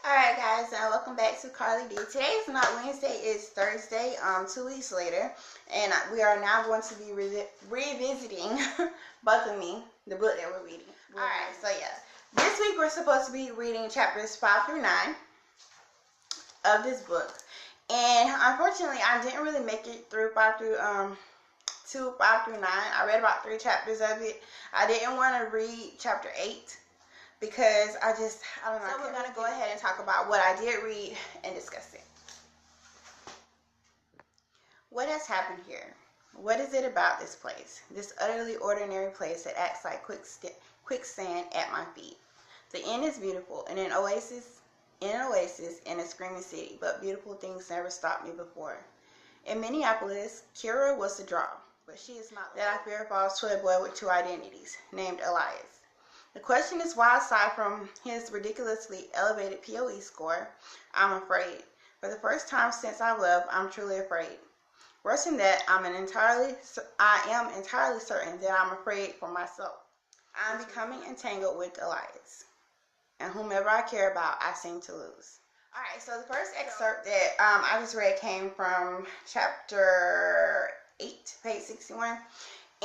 Alright guys, welcome back to Carli D. Today is not Wednesday, it's Thursday, 2 weeks later, and we are now going to be revisiting both of me, the book that we're reading. Alright, so yes, this week we're supposed to be reading chapters 5 through 9 of this book, and unfortunately I didn't really make it through 5 through 9. I read about 3 chapters of it. I didn't want to read chapter 8 because I don't know. So we're going to go ahead and talk about what I did read and discuss it. What has happened here? What is it about this place? This utterly ordinary place that acts like quicksand at my feet. The inn is beautiful, and an oasis in a screaming city, but beautiful things never stopped me before. In Minneapolis, Kira was the draw, but she is not. That I fear falls to a boy with 2 identities, named Elias. The question is why, aside from his ridiculously elevated POE score, I'm afraid. For the first time since I've left, I'm truly afraid. Worse than that, I am entirely certain that I'm afraid for myself. I'm becoming entangled with Elias, and whomever I care about, I seem to lose. Alright, so the first excerpt that I just read came from chapter 8, page 61.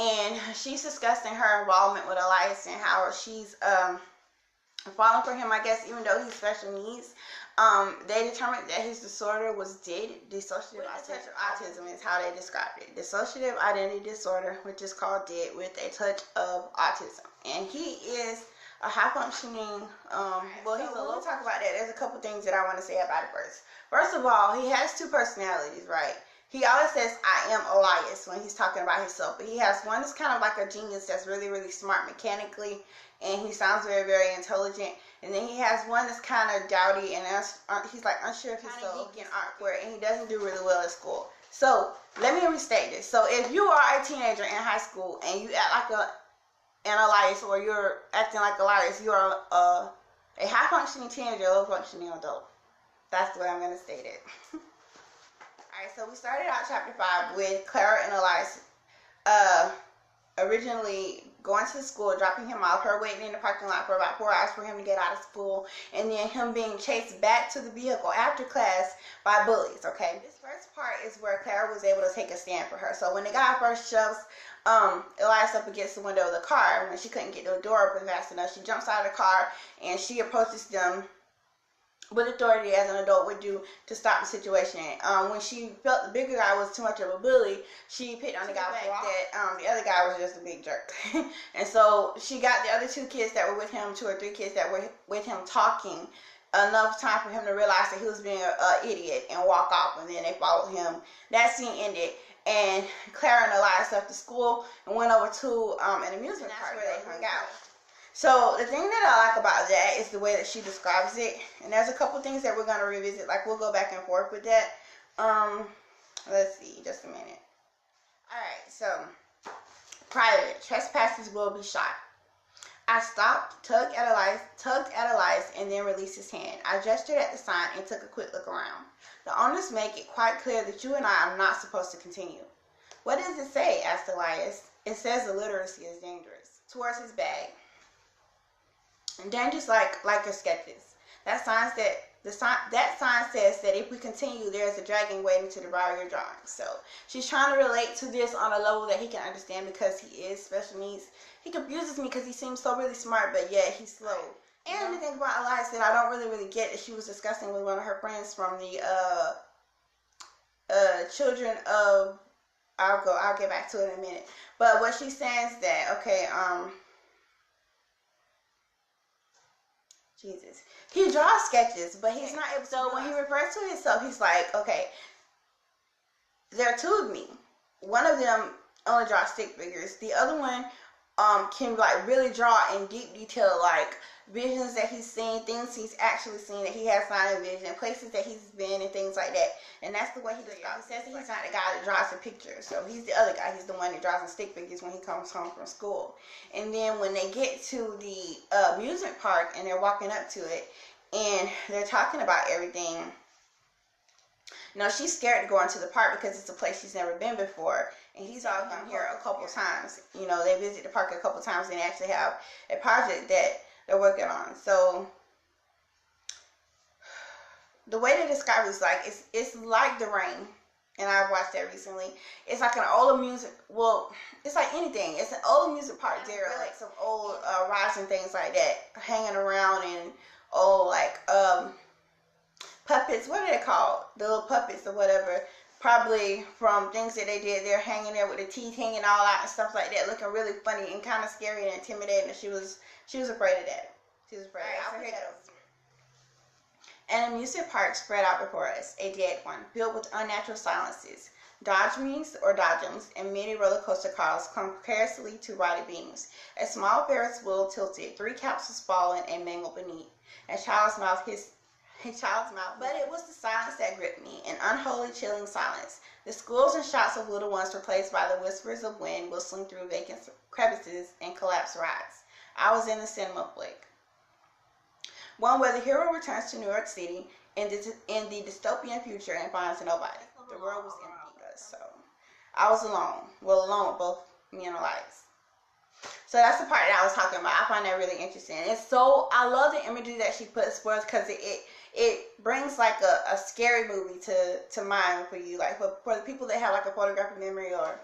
And she's discussing her involvement with Elias and how she's falling for him, I guess, even though he's special needs. They determined that his disorder was dissociative autism is how they described it. Dissociative identity disorder, which is called DID, with a touch of autism. And he is a high-functioning, we'll talk about that. There's a couple things that I want to say about it first. First of all, he has 2 personalities, right? He always says, I am Elias, when he's talking about himself. But he has one that's kind of like a genius that's really, really smart mechanically. And he sounds very, very intelligent. And then he has one that's kind of dowdy and he's like unsure of himself in artwork. And he doesn't do really well at school. So, let me restate this. So, if you are a teenager in high school and you act like an Elias, or you're acting like Elias, you are a high-functioning teenager, a low-functioning adult. That's the way I'm going to state it. Alright, so we started out chapter 5 with Clara and Elias originally going to school, dropping him off, her waiting in the parking lot for about 4 hours for him to get out of school, and then him being chased back to the vehicle after class by bullies, okay? This first part is where Clara was able to take a stand for her. So when the guy first shoves Elias up against the window of the car, when she couldn't get the door open fast enough, she jumps out of the car and she approaches them with authority as an adult would do to stop the situation. When she felt the bigger guy was too much of a bully, she picked on the guy that the other guy was just a big jerk. And so she got the other 2 kids that were with him, 2 or 3 kids that were with him, talking enough time for him to realize that he was being an idiot and walk off, and then they followed him. That scene ended, and Clara and Elias left the school and went over to an amusement park where they hung out. So the thing that I like about that is the way that she describes it, and there's a couple things that we're going to revisit, like we'll go back and forth with that. Let's see, just a minute. Alright, so private, trespassers will be shot. I stopped, tugged at Elias, and then released his hand. I gestured at the sign and took a quick look around. The owners make it quite clear that you and I are not supposed to continue. What does it say? Asked Elias. It says illiteracy is dangerous. Towards his bag. And dangerous like your sketches. That sign says that if we continue, there's a dragon waiting to devour your drawings. So she's trying to relate to this on a level that he can understand because he is special needs. He confuses me because he seems so really smart, but yet he's slow. And the thing about Elias that I don't really get that she was discussing with one of her friends from the children of, I'll get back to it in a minute. But what she's saying is that, okay, Jesus. He draws sketches, but he's not able to. So when he refers to himself, he's like, okay, there are 2 of me. One of them only draws stick figures. The other one can like really draw in deep detail, like visions that he's seen, things he's actually seen that he has not envisioned, places that he's been, and things like that. And that's the way he describes. He says that he's not the guy that draws the pictures. So he's the other guy. He's the one that draws the stick figures when he comes home from school. And then when they get to the amusement park and they're walking up to it and they're talking about everything, you know, she's scared to go into the park because it's a place she's never been before. And he's all come here a couple times. You know, they visit the park a couple times and they actually have a project that they're working on. So the way they describe it is like it's like the rain, and I watched that recently. It's like an old music. Well, it's like anything. It's an old music park there, like some old rides and things like that, hanging around, and old like puppets. What are they called? The little puppets or whatever. Probably from things that they did. They're hanging there with the teeth hanging all out and stuff like that, looking really funny and kind of scary and intimidating. And she was afraid of that. She was afraid. Right, so here goes. An amusement park spread out before us, a dead one, filled with unnatural silences, dodgemies or dodgems, and many roller coaster cars clung precariously to rotted beams. A small Ferris wheel tilted, 3 capsules fallen and mangled beneath. A child's mouth hissed. But it was the silence that gripped me, an unholy, chilling silence. The squeals and shots of little ones replaced by the whispers of wind whistling through vacant crevices and collapsed rides. I was in the cinema flick. One where the hero returns to New York City in the dystopian future and finds nobody. The world was empty, so I was alone. Well, alone with both me and Elias. So that's the part that I was talking about. I find that really interesting. And so I love the imagery that she puts forth because it brings like a scary movie to mind for you, like for the people that have like a photographic memory or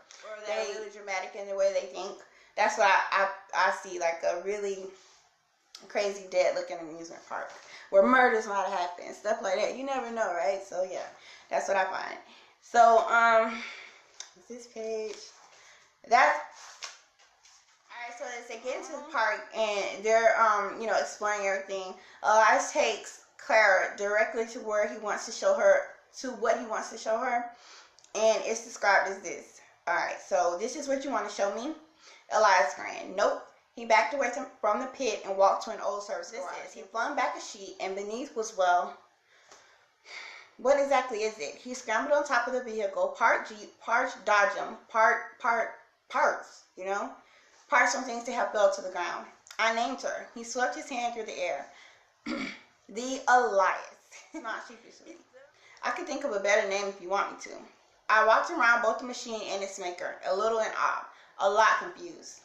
they're really dramatic in the way they think. That's what I see, like a really crazy dead looking amusement park where murders might happen, stuff like that. You never know, right? So yeah, that's what I find. So this page, that's alright. So as they get into the park and they're exploring everything, Elias takes Clara directly to where he wants to show her, to what he wants to show her, and it's described as this. Alright, so this is what you want to show me? Elias grinned. Nope. He backed away from the pit and walked to an old service garage. He flung back a sheet, and beneath was, well, what exactly is it? He scrambled on top of the vehicle, part Jeep, part Dodgem, parts, parts from things that have fell to the ground. I named her. He swept his hand through the air. The Elias. It's not sheepishly. I could think of a better name if you want me to. I walked around both the machine and its maker, a little in awe, a lot confused.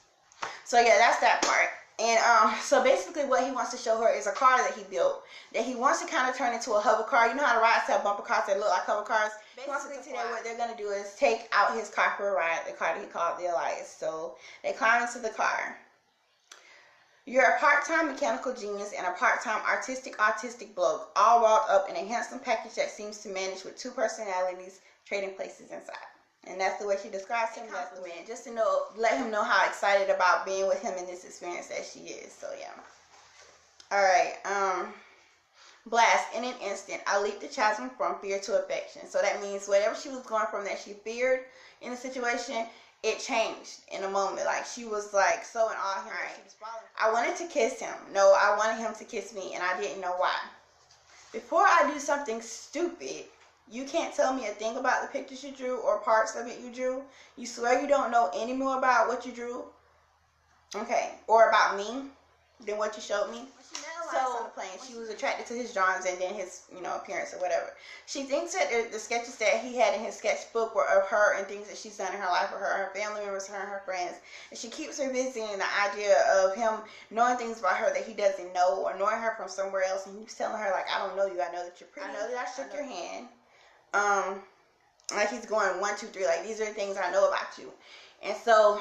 So yeah, that's that part. And so basically what he wants to show her is a car that he built, that he wants to kind of turn into a hover car. You know how the rides have bumper cars that look like hover cars? Basically today what they're going to do is take out his car for a ride, the car that he called the Elias. So they climb into the car. You're a part-time mechanical genius and a part-time autistic bloke, all wrapped up in a handsome package that seems to manage with 2 personalities trading places inside. And that's the way she describes him. That's the man. Just to let him know how excited about being with him in this experience that she is. So yeah. Alright, blast. In an instant, I leaped the chasm from fear to affection. So that means whatever she was going from that she feared in the situation, it changed in a moment. Like she was like so in awe of him. I wanted to kiss him. No, I wanted him to kiss me, and I didn't know why. Before I do something stupid, you can't tell me a thing about the pictures you drew or parts of it you drew. You swear you don't know any more about what you drew? Okay. Or about me than what you showed me? So on the plane, she was attracted to his drawings and then his, appearance or whatever. She thinks that the sketches that he had in his sketchbook were of her and things that she's done in her life with her family members, her and her friends. And she keeps revisiting the idea of him knowing things about her that he doesn't know, or knowing her from somewhere else. And he's telling her, like, I don't know you. I know that you're pretty. I know that I shook your hand. Like he's going 1, 2, 3, like these are the things I know about you. And so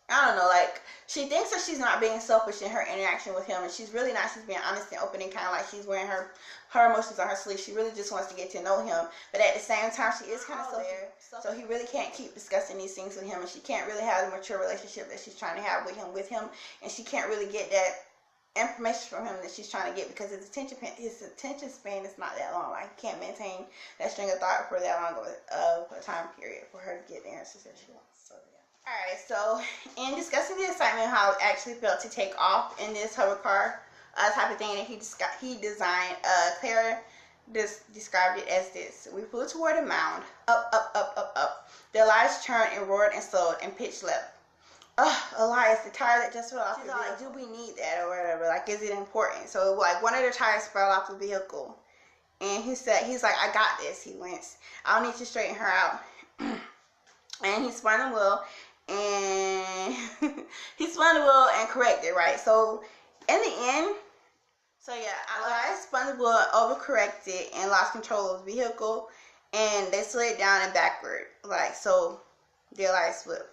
I don't know, like she thinks that she's not being selfish in her interaction with him, and she's really not. She's being honest and open and kind of like she's wearing her emotions on her sleeve. She really just wants to get to know him, but at the same time she is kind of selfish. So he really can't keep discussing these things with him, and she can't really have the mature relationship that she's trying to have with him, and she can't really get that information from him that she's trying to get because his attention span is not that long. Like he can't maintain that string of thought for that long of a time period for her to get the answers that she wants. So yeah. Alright, so in discussing the excitement of how it actually felt to take off in this hover car type of thing that he designed, Clara described it as this. We flew toward a mound, up, up, up, up, up. The lights turned and roared and slowed and pitched left. Elias, the tire that just fell off the vehicle. Like, do we need that or whatever? Like, is it important? So, like, one of the tires fell off the vehicle. And he's like, I got this. He winced. I'll need to straighten her out. And he spun the wheel. And he spun the wheel and corrected, right? So, in the end, So yeah, Elias spun the blood, overcorrected, and lost control of the vehicle, and they slid down and backward, like so. The Elias flipped.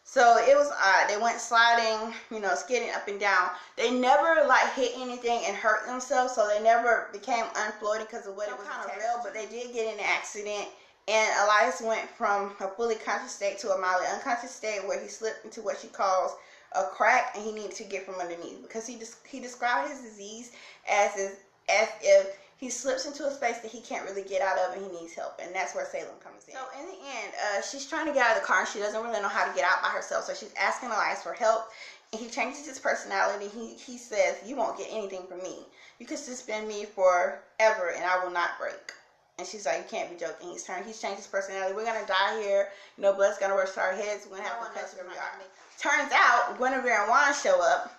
So it was odd. They went sliding, you know, skidding up and down. They never like hit anything and hurt themselves, so they never became unfloated because of what it was kind of real. But they did get in an accident, and Elias went from a fully conscious state to a mildly unconscious state where he slipped into what she calls a crack, and he needed to get from underneath because he described his disease as if he slips into a space that he can't really get out of and he needs help, and that's where Salem comes in. So in the end, she's trying to get out of the car and she doesn't really know how to get out by herself, so she's asking Elias for help, and he changes his personality. He says, "You won't get anything from me. You can suspend me forever and I will not break." And she's like, "You can't be joking." He's changed his personality. "We're gonna die here. You know, blood's gonna rush to our heads. We're gonna have to cut where we are." Turns out Guinevere and Juan show up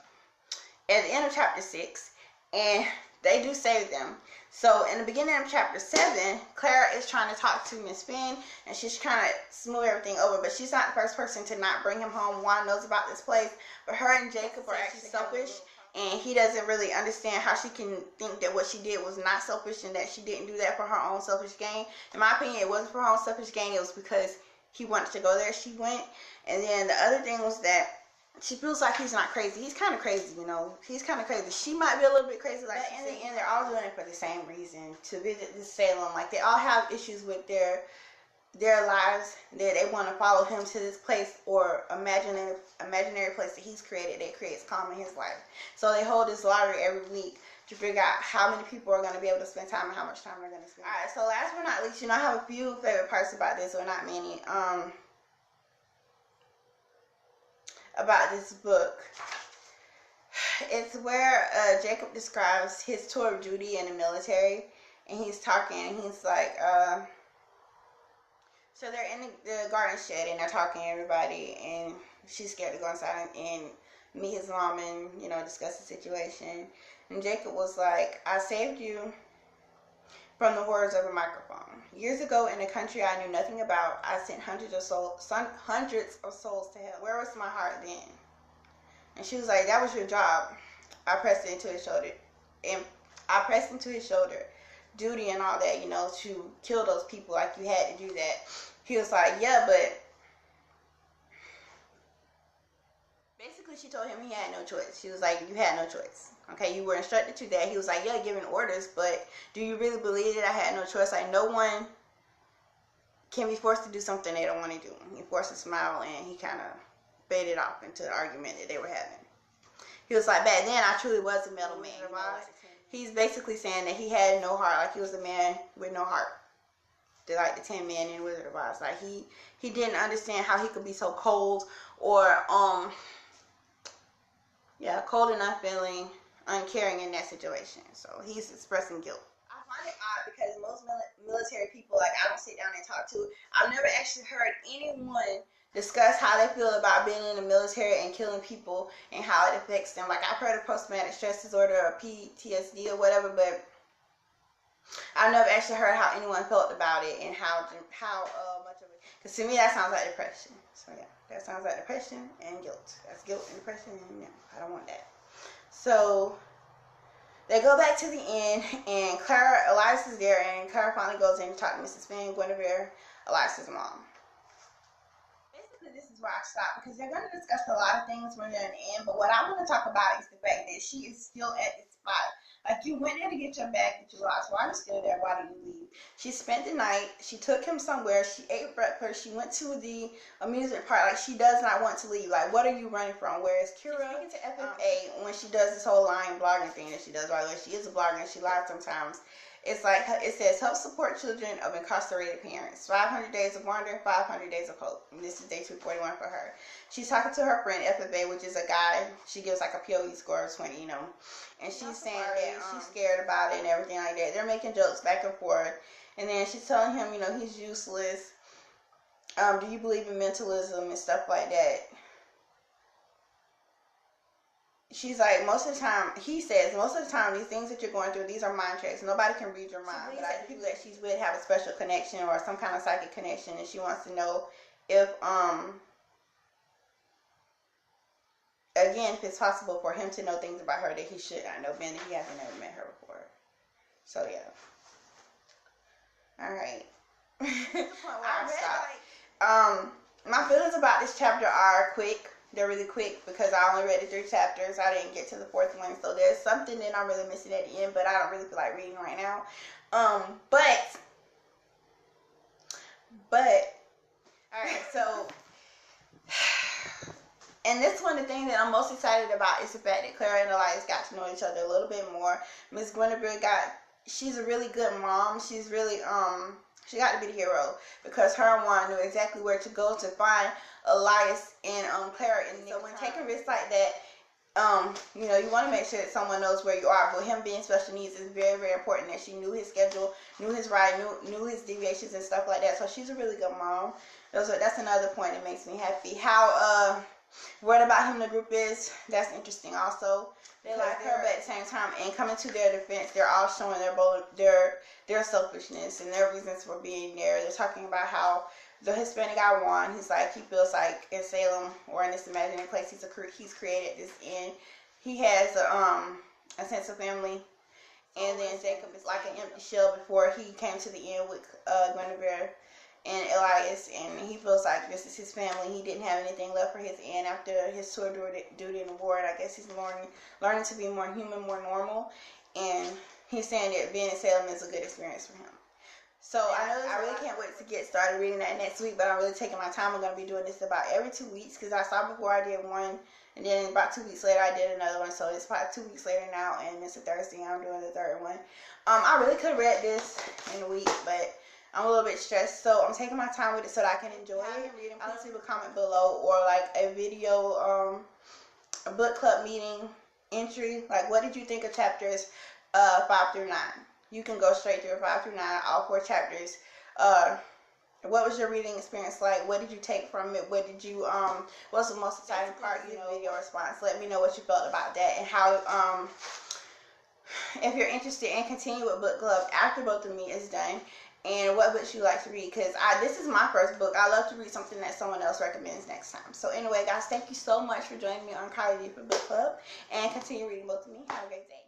at the end of chapter 6, and they do save them. So in the beginning of chapter 7, Clara is trying to talk to Miss Finn, and she's trying to smooth everything over, but she's not the first person to not bring him home. Juan knows about this place, but her and Jacob are actually selfish, and he doesn't really understand how she can think that what she did was not selfish and that she didn't do that for her own selfish gain. In my opinion, it wasn't for her own selfish gain. It was because he wanted to go there. She went. And then the other thing was that she feels like he's not crazy. He's kind of crazy, you know. He's kind of crazy. She might be a little bit crazy. Like, but in the end, they're all doing it for the same reason, to visit this Salem. Like, they all have issues with their lives, that they want to follow him to this place or imaginary place that he's created that creates calm in his life. So they hold this lottery every week to figure out how many people are going to be able to spend time and how much time they're going to spend. Alright, so last but not least, you know, I have a few favorite parts about this, or not many. About this book. It's where Jacob describes his tour of duty in the military, and he's talking, and he's like, so they're in the garden shed, and they're talking to everybody, and she's scared to go inside and meet his mom and, you know, discuss the situation. And Jacob was like, "I saved you from the horrors of a microphone. Years ago, in a country I knew nothing about, I sent hundreds of souls to hell. Where was my heart then?" And she was like, "That was your job." I pressed into his shoulder, duty and all that, you know, to kill those people, like you had to do that. He was like, "Yeah, but..." Basically, she told him he had no choice. She was like, "You had no choice. Okay, you were instructed to that." He was like, "Yeah, giving orders, but do you really believe that I had no choice?" Like, no one can be forced to do something they don't want to do. He forced a smile, and he kind of faded off into the argument that they were having. He was like, "Back then, I truly was a metal man." You know, like, he's basically saying that he had no heart, like he was a man with no heart. They're like the 10 men in Wizard of Oz. Like, he didn't understand how he could be so cold, or cold and unfeeling, uncaring in that situation. So he's expressing guilt. I find it odd because most military people, like, I don't sit down and talk to. I've never actually heard anyone discuss how they feel about being in the military and killing people and how it affects them. Like, I've heard of post-traumatic stress disorder or PTSD or whatever, but I've never actually heard how anyone felt about it and how much of it. Because to me, that sounds like depression. So yeah, that sounds like depression and guilt. That's guilt and depression, and yeah, I don't want that. So they go back to the inn, and Elias is there, and Clara finally goes in to talk to Mrs. Finn, Guinevere, Elias's mom. Basically, this is where I stop, because they're going to discuss a lot of things when they're in the end, but what I want to talk about is the fact that she is still at this spot. Like, you went there to get your bag that you lost. Why are you still there? Why did you leave? She spent the night. She took him somewhere. She ate breakfast. She went to the amusement park. Like, she does not want to leave. Like, what are you running from? Whereas Kira, speaking to FFA, when she does this whole lying blogging thing that she does, by the way, she is a blogger and she lies sometimes. It's like, it says, help support children of incarcerated parents. 500 days of wonder, 500 days of hope. And this is day 241 for her. She's talking to her friend FFA, which is a guy. She gives like a POE score of 20, you know. And she's saying that she's scared about it and everything like that. They're making jokes back and forth. And then she's telling him, you know, he's useless. Do you believe in mentalism and stuff like that? She's like, most of the time, he says, most of the time, these things that you're going through, these are mind tricks. Nobody can read your mind. But like, the people that she's with have a special connection or some kind of psychic connection, and she wants to know if again, if it's possible for him to know things about her that he should not know, being that he hasn't ever met her before. So yeah. All right. I'll stop. My feelings about this chapter are quick. They're really quick because I only read the 3 chapters. I didn't get to the 4th one, so there's something that I'm really missing at the end, but I don't really feel like reading right now. But all right, so. And this one, the thing that I'm most excited about is the fact that Clara and Elias got to know each other a little bit more. Miss Guinevere she's a really good mom. She's really, she got to be the hero because her and Juan knew exactly where to go to find Elias and Clara. And so when taking risks like that, you know, you want to make sure that someone knows where you are. But him being special needs is very, very important that she knew his schedule, knew his ride, knew his deviations and stuff like that. So she's a really good mom. That's another point that makes me happy. How, what about him the group is, that's interesting also. They like her, but at the same time, and coming to their defense, they're all showing their selfishness and their reasons for being there. They're talking about how the Hispanic guy Juan, he's like, he feels like in Salem or in this imaginary place he's created this inn. He has a sense of family, and then Jacob is like an empty shell before he came to the inn with Guinevere and Elias, and he feels like this is his family. He didn't have anything left for his inn after his tour duty in the war, and I guess he's learning to be more human, more normal, and he's saying that being in Salem is a good experience for him. So I really can't wait to get started reading that next week, but I'm really taking my time. I'm going to be doing this about every 2 weeks because I saw before I did one, and then about 2 weeks later I did another one, so it's probably 2 weeks later now, and it's a Thursday, and I'm doing the 3rd one. I really could have read this in a week, but I'm a little bit stressed, so I'm taking my time with it so that I can enjoy it. Please leave a comment below or like a video, a book club meeting entry. Like, what did you think of chapters 5 through 9? You can go straight through 5 through 9, all 4 chapters. What was your reading experience like? What did you take from it? What did you what's the most exciting part? You know, video response. Let me know what you felt about that and how if you're interested in continuing with book club after both of me is done. And what books you like to read, because this is my first book. I love to read something that someone else recommends next time. So anyway, guys, thank you so much for joining me on Carli D for Book Club, and continue reading both of me. Have a great day.